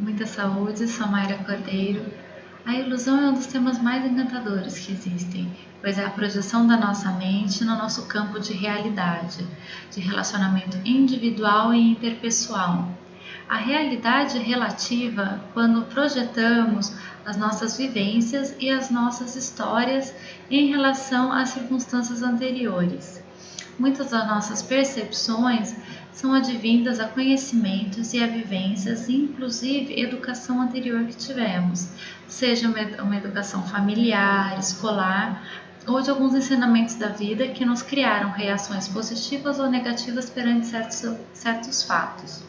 Muita saúde, sou Mayra Cordeiro. A ilusão é um dos temas mais encantadores que existem, pois é a projeção da nossa mente no nosso campo de realidade, de relacionamento individual e interpessoal. A realidade é relativa quando projetamos as nossas vivências e as nossas histórias em relação às circunstâncias anteriores. Muitas das nossas percepções são advindas a conhecimentos e a vivências, inclusive educação anterior que tivemos, seja uma educação familiar, escolar ou de alguns ensinamentos da vida que nos criaram reações positivas ou negativas perante certos fatos.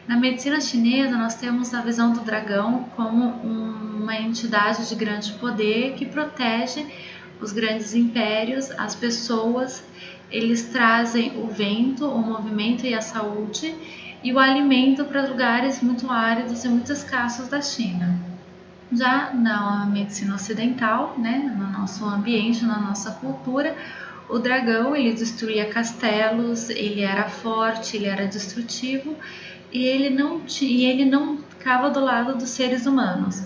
Na medicina chinesa, nós temos a visão do dragão como uma entidade de grande poder que protege os grandes impérios, as pessoas. Eles trazem o vento, o movimento e a saúde e o alimento para lugares muito áridos e muito escassos da China. Já na medicina ocidental, né, no nosso ambiente, na nossa cultura, o dragão ele destruía castelos, ele era forte, ele era destrutivo e ele não ficava do lado dos seres humanos.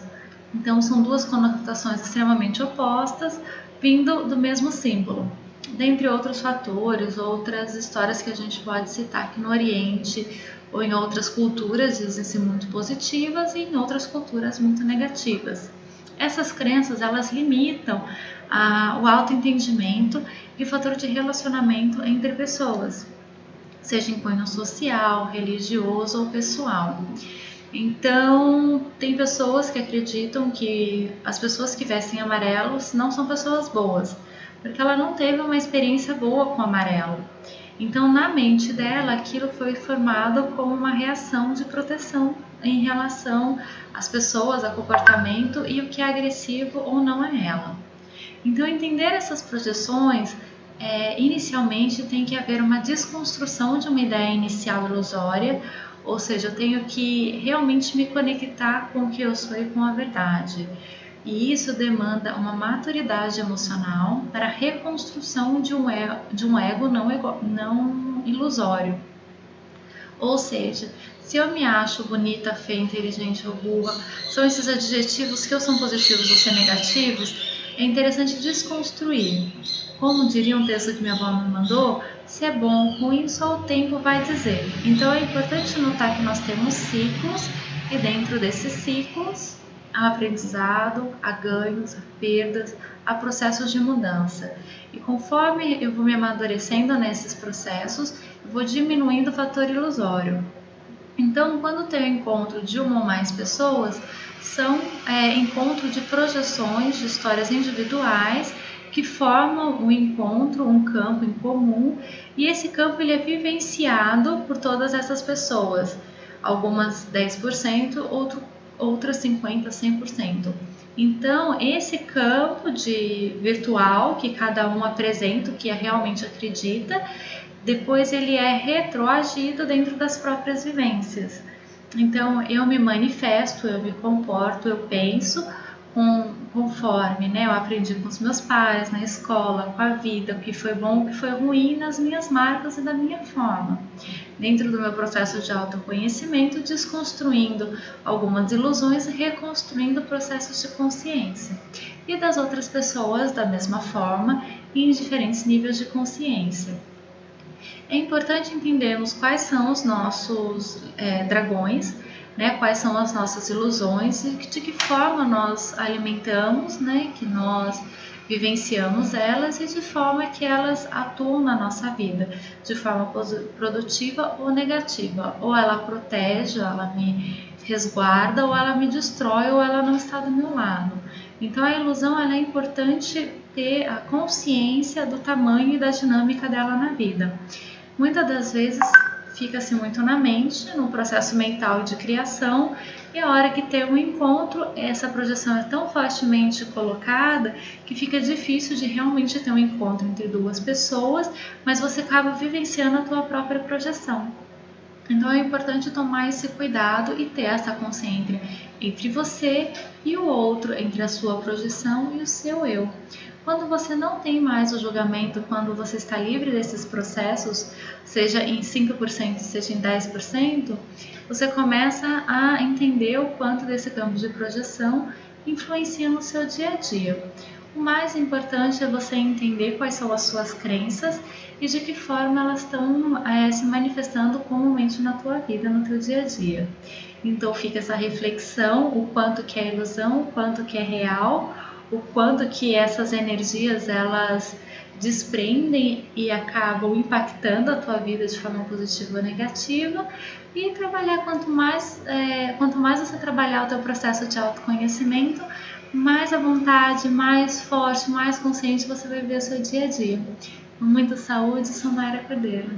Então são duas conotações extremamente opostas, vindo do mesmo símbolo. Dentre outros fatores, outras histórias que a gente pode citar aqui no Oriente ou em outras culturas dizem-se muito positivas e em outras culturas muito negativas. Essas crenças elas limitam o autoentendimento e o fator de relacionamento entre pessoas, seja em cunho social, religioso ou pessoal. Então, tem pessoas que acreditam que as pessoas que vestem amarelos não são pessoas boas, porque ela não teve uma experiência boa com o amarelo. Então, na mente dela, aquilo foi formado como uma reação de proteção em relação às pessoas, ao comportamento e o que é agressivo ou não a ela. Então, entender essas projeções, inicialmente tem que haver uma desconstrução de uma ideia inicial ilusória, ou seja, eu tenho que realmente me conectar com o que eu sou e com a verdade. E isso demanda uma maturidade emocional para a reconstrução de um ego não ilusório. Ou seja, se eu me acho bonita, feia, inteligente ou burra, são esses adjetivos que ou são positivos ou são negativos, é interessante desconstruir. Como diria um texto que minha avó me mandou, se é bom ou ruim, só o tempo vai dizer. Então é importante notar que nós temos ciclos e dentro desses ciclos há aprendizado, há ganhos, há perdas, há processos de mudança. E conforme eu vou me amadurecendo nesses processos, eu vou diminuindo o fator ilusório. Então, quando tem o encontro de uma ou mais pessoas, são encontro de projeções de histórias individuais que formam um encontro, um campo em comum, e esse campo ele é vivenciado por todas essas pessoas, algumas 10%, outras 50%, 100%. Então, esse campo de virtual que cada um apresenta, o que realmente acredita, depois ele é retroagido dentro das próprias vivências. Então, eu me manifesto, eu me comporto, eu penso conforme eu aprendi com os meus pais, na escola, com a vida, o que foi bom, o que foi ruim, nas minhas marcas e da minha forma. Dentro do meu processo de autoconhecimento, desconstruindo algumas ilusões e reconstruindo processos de consciência. E das outras pessoas, da mesma forma, em diferentes níveis de consciência. É importante entendermos quais são os nossos dragões, quais são as nossas ilusões e de que forma nós alimentamos, que nós vivenciamos elas e de forma que elas atuam na nossa vida, de forma produtiva ou negativa. Ou ela protege, ou ela me resguarda, ou ela me destrói, ou ela não está do meu lado. Então a ilusão ela é importante ter a consciência do tamanho e da dinâmica dela na vida. Muitas das vezes fica-se muito na mente, no processo mental de criação, e a hora que tem um encontro, essa projeção é tão fortemente colocada que fica difícil de realmente ter um encontro entre duas pessoas, mas você acaba vivenciando a tua própria projeção. Então é importante tomar esse cuidado e ter essa consciência entre você e o outro, entre a sua projeção e o seu eu. Quando você não tem mais o julgamento, quando você está livre desses processos, seja em 5%, seja em 10%, você começa a entender o quanto desse campo de projeção influencia no seu dia a dia. O mais importante é você entender quais são as suas crenças e de que forma elas estão se manifestando comumente na tua vida, no teu dia a dia. Então fica essa reflexão, o quanto que é ilusão, o quanto que é real, o quanto que essas energias elas desprendem e acabam impactando a tua vida de forma positiva ou negativa, e trabalhar quanto mais você trabalhar o teu processo de autoconhecimento, mais à vontade, mais forte, mais consciente você vai ver o seu dia a dia. Com muita saúde, Samara Cordeiro.